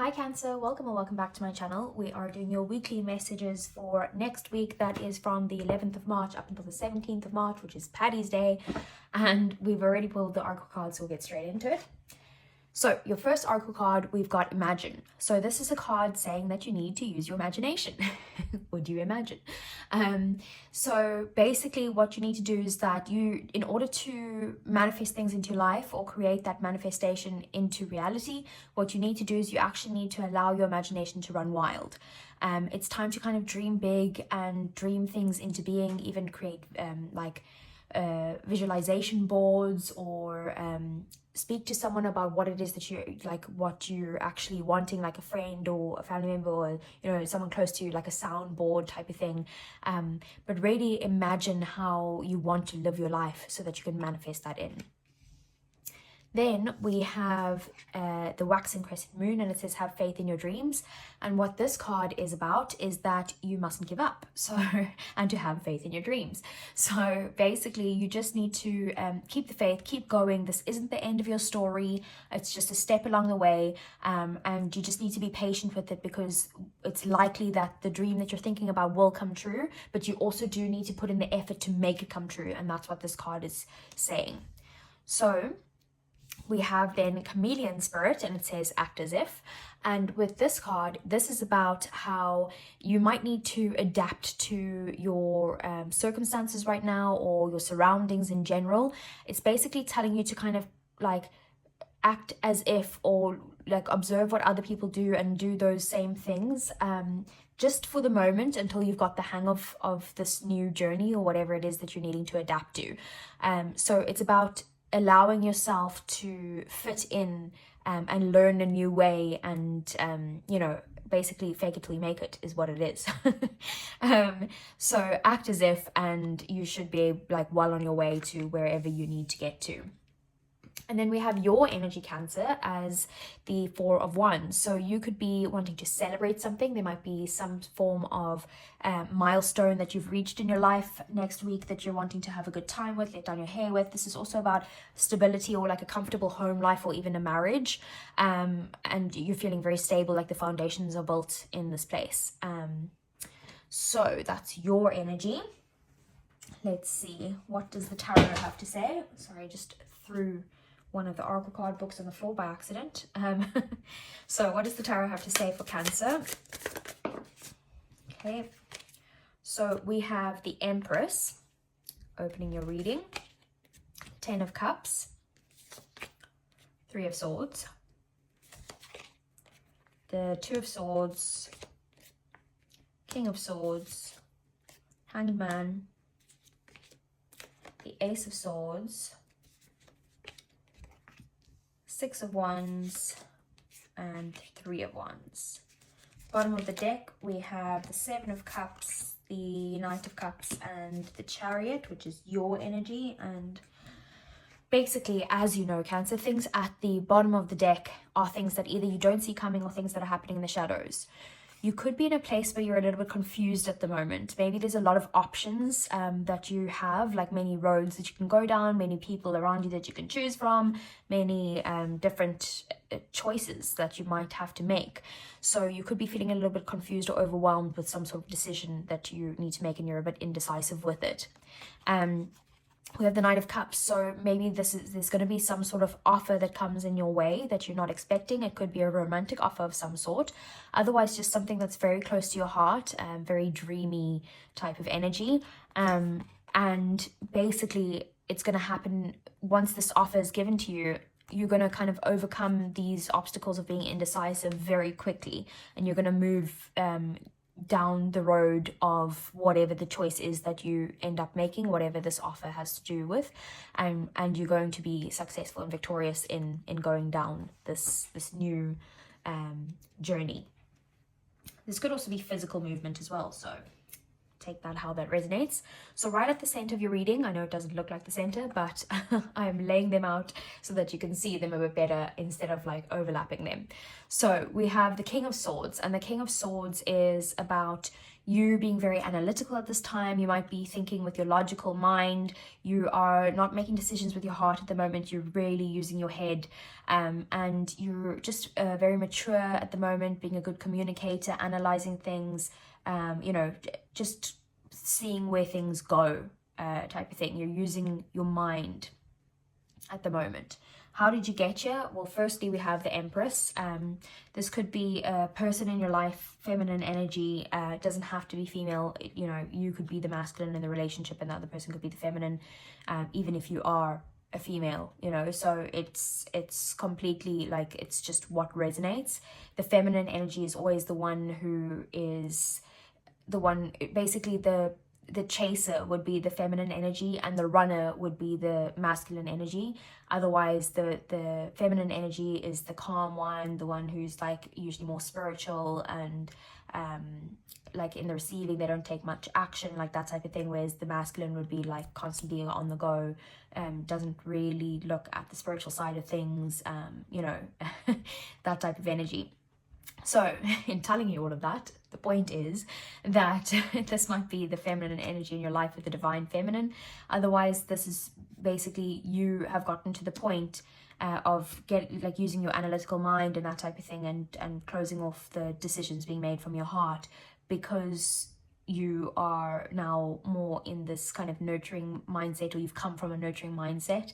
Hi Cancer, welcome or welcome back to my channel. We are doing your weekly messages for next week. That is from the 11th of March up until the 17th of March, which is Paddy's Day. And we've already pulled the oracle card, so we'll get straight into it. So your first oracle card, we've got Imagine. So this is a card saying that you need to use your imagination. Would you imagine? So basically what you need to do is that in order to manifest things into life or create that manifestation into reality, what you need to do is you actually need to allow your imagination to run wild. It's time to kind of dream big and dream things into being, even create visualization boards, or speak to someone about what it is that you like, what you're actually wanting, like a friend or a family member, or someone close to you, like a soundboard type of thing. But really imagine how you want to live your life so that you can manifest that in. Then we have the waxing crescent moon, and it says have faith in your dreams. And what this card is about is that you mustn't give up, and to have faith in your dreams. So basically you just need to keep the faith, keep going. This isn't the end of your story. It's just a step along the way, and you just need to be patient with it, because it's likely that the dream that you're thinking about will come true, but you also do need to put in the effort to make it come true. And that's what this card is saying. So we have then Chameleon Spirit, and it says act as if. And with this card, this is about how you might need to adapt to your circumstances right now, or your surroundings in general. It's basically telling you to kind of like act as if, or like observe what other people do and do those same things, just for the moment, until you've got the hang of this new journey or whatever it is that you're needing to adapt to. So it's about allowing yourself to fit in and learn a new way, and basically fake it till you make it is what it is. So act as if, and you should be like well on your way to wherever you need to get to. And then we have your energy, Cancer, as the Four of Wands. So you could be wanting to celebrate something. There might be some form of milestone that you've reached in your life next week that you're wanting to have a good time with, let down your hair with. This is also about stability, or like a comfortable home life, or even a marriage. And you're feeling very stable, like the foundations are built in this place. So that's your energy. Let's see, what does the tarot have to say? Sorry, I just threw one of the oracle card books on the floor by accident. So what does the tarot have to say for Cancer? Okay, so we have the Empress opening your reading, 10 of Cups, 3 of Swords, the 2 of Swords, King of Swords, Hanged Man, the Ace of Swords, 6 of Wands, and 3 of Wands. Bottom of the deck, we have the 7 of Cups, the Knight of Cups, and the Chariot, which is your energy. And basically, as you know, Cancer, things at the bottom of the deck are things that either you don't see coming, or things that are happening in the shadows. You could be in a place where you're a little bit confused at the moment. Maybe there's a lot of options that you have, like many roads that you can go down, many people around you that you can choose from, many different choices that you might have to make. So you could be feeling a little bit confused or overwhelmed with some sort of decision that you need to make, and you're a bit indecisive with it. We have the Knight of Cups, so maybe there's going to be some sort of offer that comes in your way that you're not expecting. It could be a romantic offer of some sort. Otherwise, just something that's very close to your heart, very dreamy type of energy. And basically, it's going to happen once this offer is given to you. You're going to kind of overcome these obstacles of being indecisive very quickly, and you're going to move down the road of whatever the choice is that you end up making, whatever this offer has to do with, and you're going to be successful and victorious in going down this new journey. This could also be physical movement as well, so take that how that resonates. So right at the center of your reading, I know it doesn't look like the center, but I'm laying them out so that you can see them a bit better instead of like overlapping them. So we have the King of Swords, and the King of Swords is about you being very analytical at this time. You might be thinking with your logical mind. You are not making decisions with your heart at the moment. You're really using your head, and you're just very mature at the moment, being a good communicator, analyzing things, you know, just seeing where things go, type of thing. You're using your mind at the moment. How did you get here? Well, firstly, we have the Empress. This could be a person in your life, feminine energy. It doesn't have to be female. You know, you could be the masculine in the relationship and the other person could be the feminine, even if you are a female, you know. So it's completely like, it's just what resonates. The feminine energy is always the one who is the one, basically the chaser would be the feminine energy and the runner would be the masculine energy. Otherwise, the feminine energy is the calm one, the one who's like usually more spiritual and like in the receiving, they don't take much action, like that type of thing. Whereas the masculine would be like constantly on the go, doesn't really look at the spiritual side of things, you know, that type of energy. So in telling you all of that, the point is that this might be the feminine energy in your life with the divine feminine. Otherwise, this is basically you have gotten to the point of using your analytical mind and that type of thing, and closing off the decisions being made from your heart, because you are now more in this kind of nurturing mindset, or you've come from a nurturing mindset.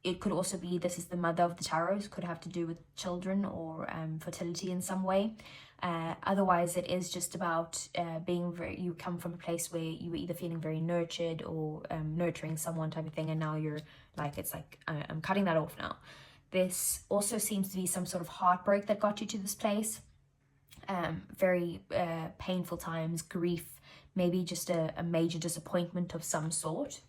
It could also be, this is the mother of the tarot, could have to do with children or fertility in some way. Otherwise, it is just about you come from a place where you were either feeling very nurtured or nurturing someone type of thing, and now you're like, it's like, I'm cutting that off now. This also seems to be some sort of heartbreak that got you to this place. Very painful times, grief, maybe just a major disappointment of some sort.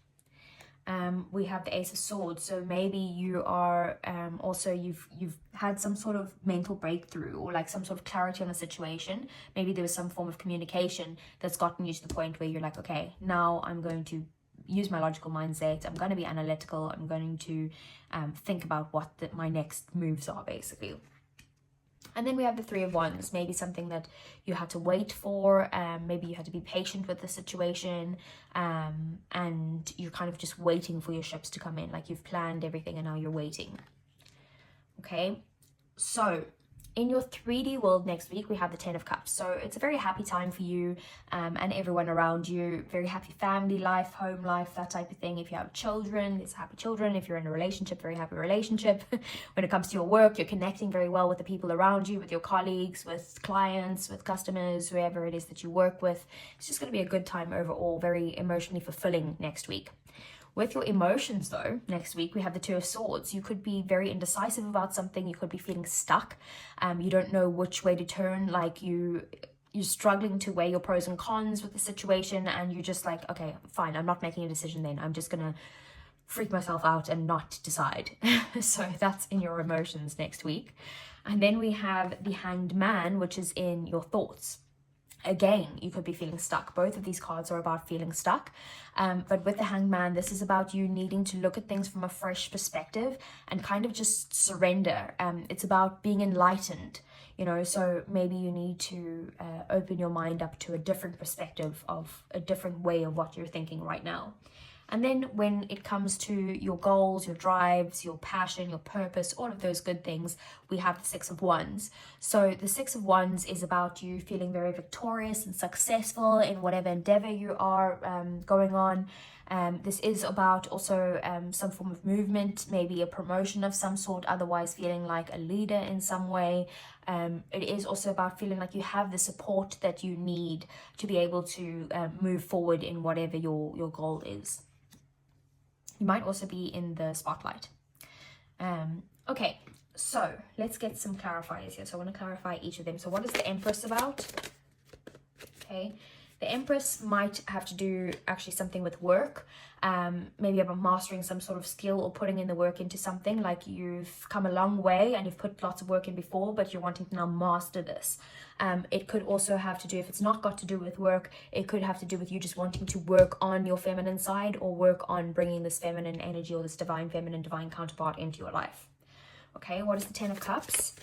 We have the Ace of Swords, so maybe you are also you've had some sort of mental breakthrough, or like some sort of clarity on a situation. Maybe there was some form of communication that's gotten you to the point where you're like, okay, now I'm going to use my logical mindset, I'm going to be analytical, I'm going to think about what my next moves are, basically. And then we have the Three of Wands, maybe something that you had to wait for, maybe you had to be patient with the situation, and you're kind of just waiting for your ships to come in, like you've planned everything and now you're waiting. Okay, so in your 3D world next week, we have the Ten of Cups. So it's a very happy time for you and everyone around you. Very happy family life, home life, that type of thing. If you have children, it's happy children. If you're in a relationship, very happy relationship. When it comes to your work, you're connecting very well with the people around you, with your colleagues, with clients, with customers, whoever it is that you work with. It's just going to be a good time overall, very emotionally fulfilling next week. With your emotions though, next week we have the Two of Swords. You could be very indecisive about something. You could be feeling stuck. You don't know which way to turn. Like you're struggling to weigh your pros and cons with the situation, and you're just like, okay, fine, I'm not making a decision then. I'm just gonna freak myself out and not decide. So that's in your emotions next week. And then we have the Hanged Man, which is in your thoughts. Again, you could be feeling stuck. Both of these cards are about feeling stuck. But with the Hanged Man, this is about you needing to look at things from a fresh perspective and kind of just surrender. It's about being enlightened, you know, so maybe you need to open your mind up to a different perspective, of a different way of what you're thinking right now. And then when it comes to your goals, your drives, your passion, your purpose, all of those good things, we have the Six of Wands. So the Six of Wands is about you feeling very victorious and successful in whatever endeavor you are going on. This is about also some form of movement, maybe a promotion of some sort, otherwise feeling like a leader in some way. It is also about feeling like you have the support that you need to be able to move forward in whatever your goal is. You might also be in the spotlight. Okay, so let's get some clarifiers here. So I want to clarify each of them. So what is the Empress about? Okay, The Empress might have to do actually something with work, maybe about mastering some sort of skill or putting in the work into something. Like you've come a long way and you've put lots of work in before, but you're wanting to now master this. It could also have to do, if it's not got to do with work, it could have to do with you just wanting to work on your feminine side, or work on bringing this feminine energy or this divine feminine, divine counterpart into your life. Okay, what is the Ten of Cups?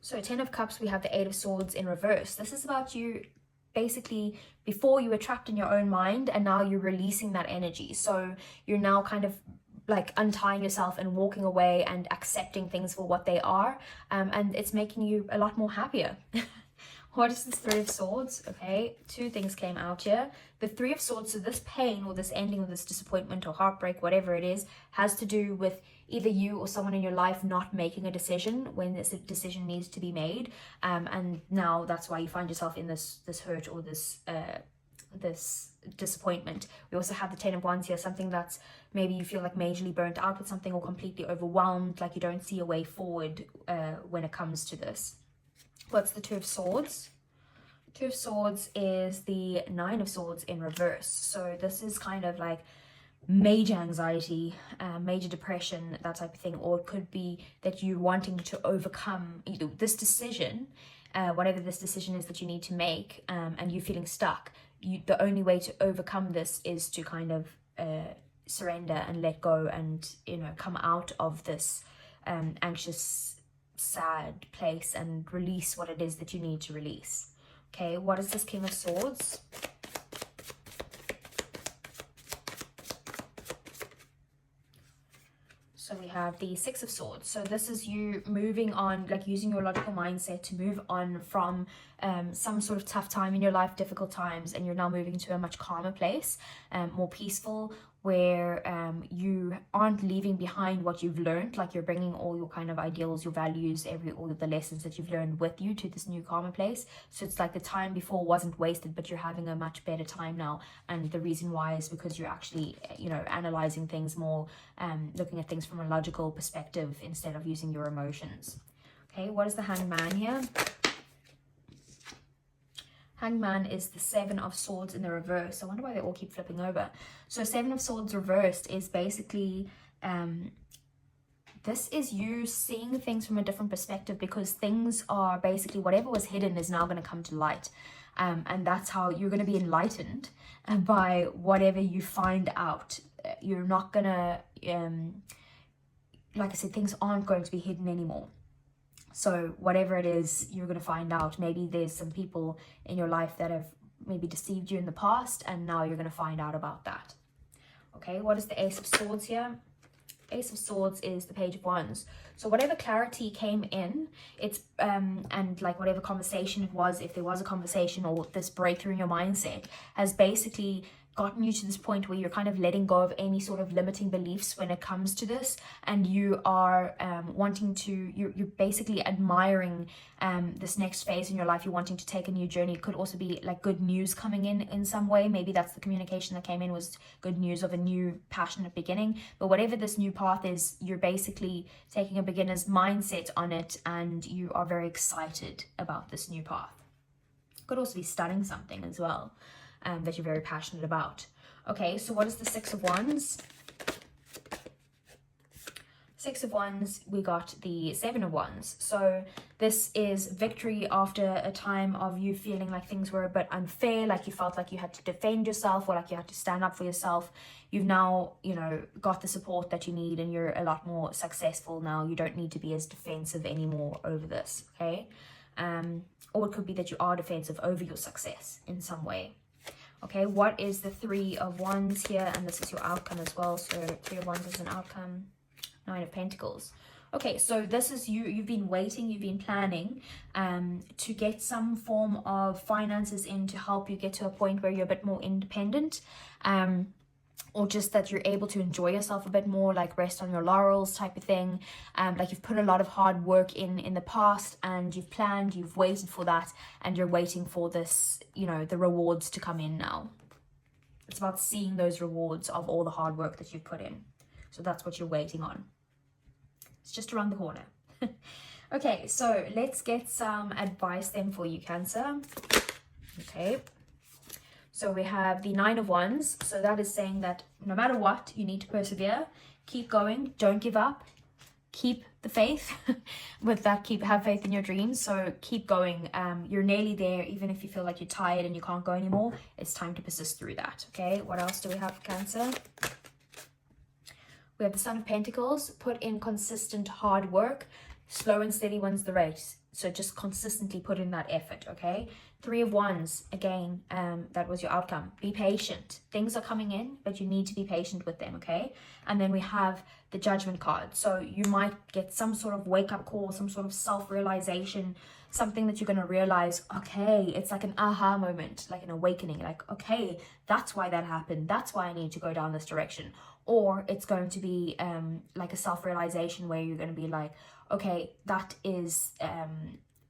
So 10 of Cups, we have the 8 of Swords in reverse. This is about you basically, before you were trapped in your own mind and now you're releasing that energy. So you're now kind of like untying yourself and walking away and accepting things for what they are. And it's making you a lot more happier. What is this Three of Swords? Okay, two things came out here. The Three of Swords, so this pain or this ending or this disappointment or heartbreak, whatever it is, has to do with either you or someone in your life not making a decision when this decision needs to be made. And now that's why you find yourself in this hurt or this disappointment. We also have the Ten of Wands here, something that's maybe you feel like majorly burnt out with something or completely overwhelmed, like you don't see a way forward when it comes to this. What's the Two of Swords? Two of Swords is the Nine of Swords in reverse. So this is kind of like major anxiety, major depression, that type of thing. Or it could be that you're wanting to overcome either this decision, whatever this decision is that you need to make, and you're feeling stuck. The only way to overcome this is to kind of surrender and let go and, you know, come out of this anxious, sad place and release what it is that you need to release. Okay, what is this King of Swords? So we have the Six of Swords. So this is you moving on, like using your logical mindset to move on from some sort of tough time in your life, difficult times, and you're now moving to a much calmer place, more peaceful, where you aren't leaving behind what you've learned. Like you're bringing all your kind of ideals, your values, all of the lessons that you've learned with you to this new calmer place. So it's like the time before wasn't wasted, but you're having a much better time now. And the reason why is because you're actually, you know, analyzing things more, looking at things from a logical perspective instead of using your emotions. Okay, what is the Hanged Man here? Hanged Man is the Seven of Swords in the reverse. I wonder why they all keep flipping over. So Seven of Swords reversed is basically, this is you seeing things from a different perspective, because things are basically, whatever was hidden is now going to come to light. And that's how you're going to be enlightened by whatever you find out. You're not going to, like I said, things aren't going to be hidden anymore. So whatever it is, you're going to find out. Maybe there's some people in your life that have maybe deceived you in the past, and now you're going to find out about that. Okay, what is the Ace of Swords here? Ace of Swords is the Page of Wands. So whatever clarity came in, it's and like whatever conversation it was, if there was a conversation or this breakthrough in your mindset, has basically gotten you to this point where you're kind of letting go of any sort of limiting beliefs when it comes to this, and you are wanting to, you're basically admiring this next phase in your life. You're wanting to take a new journey. It could also be like good news coming in some way. Maybe that's the communication that came in, was good news of a new passionate beginning. But whatever this new path is, you're basically taking a beginner's mindset on it, and you are very excited about this new path. It could also be studying something as well, that you're very passionate about. Okay, so what is the Six of Wands? Six of Wands, we got the Seven of Wands. So this is victory after a time of you feeling like things were a bit unfair, like you felt like you had to defend yourself or like you had to stand up for yourself. You've now, you know, got the support that you need, and you're a lot more successful now. You don't need to be as defensive anymore over this, okay? Or it could be that you are defensive over your success in some way. Okay, what is the Three of Wands here? And this is your outcome as well. So Three of Wands is an outcome. Nine of Pentacles. Okay, so this is you've been waiting, you've been planning to get some form of finances in to help you get to a point where you're a bit more independent, or just that you're able to enjoy yourself a bit more, like rest on your laurels type of thing. Like you've put a lot of hard work in the past, and you've planned, you've waited for that, and you're waiting for this, you know, the rewards to come in now. It's about seeing those rewards of all the hard work that you've put in. So that's what you're waiting on. It's just around the corner. Okay, so let's get some advice then for you, Cancer. Okay, so we have the Nine of Wands. So that is saying that no matter what, you need to persevere, keep going, don't give up, keep the faith. With that, have faith in your dreams. So keep going. You're nearly there. Even if you feel like you're tired and you can't go anymore, it's time to persist through that. Okay, what else do we have for Cancer? We have the Sun of Pentacles. Put in consistent hard work. Slow and steady wins the race. So just consistently put in that effort, okay? Three of Wands, again, that was your outcome. Be patient. Things are coming in, but you need to be patient with them, okay? And then we have the Judgment card. So you might get some sort of wake-up call, some sort of self-realization, something that you're going to realize, okay, it's like an aha moment, like an awakening. Like, okay, that's why that happened. That's why I need to go down this direction. Or it's going to be like a self-realization where you're going to be like, okay, that is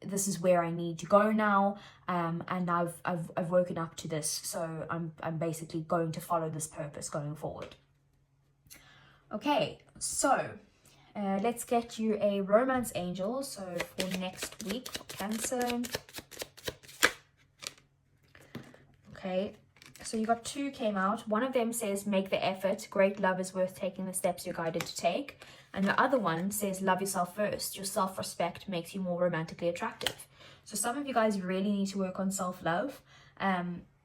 this is where I need to go now, and I've woken up to this, so I'm basically going to follow this purpose going forward. Okay, so let's get you a romance angel. So for next week for Cancer. Okay, so you got two came out. One of them says make the effort. Great love is worth taking the steps you're guided to take. And the other one says love yourself first. Your self-respect makes you more romantically attractive. So some of you guys really need to work on self-love.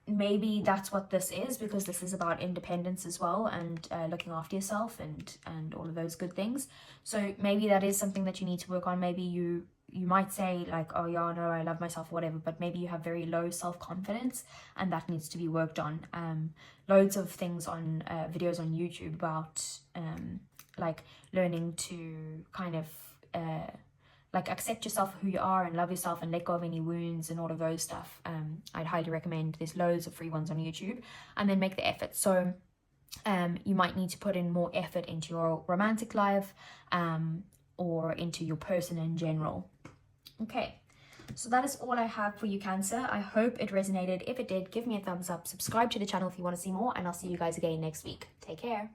Maybe that's what this is, because this is about independence as well, and looking after yourself and all of those good things. So maybe that is something that you need to work on. Maybe you might say like, oh yeah, no, I love myself or whatever, but maybe you have very low self-confidence and that needs to be worked on. Loads of things on videos on YouTube about like learning to kind of like accept yourself for who you are and love yourself and let go of any wounds and all of those stuff. I'd highly recommend. There's loads of free ones on YouTube. And then make the effort. So you might need to put in more effort into your romantic life or into your person in general. Okay, so that is all I have for you, Cancer. I hope it resonated. If it did, give me a thumbs up, subscribe to the channel if you want to see more, and I'll see you guys again next week. Take care.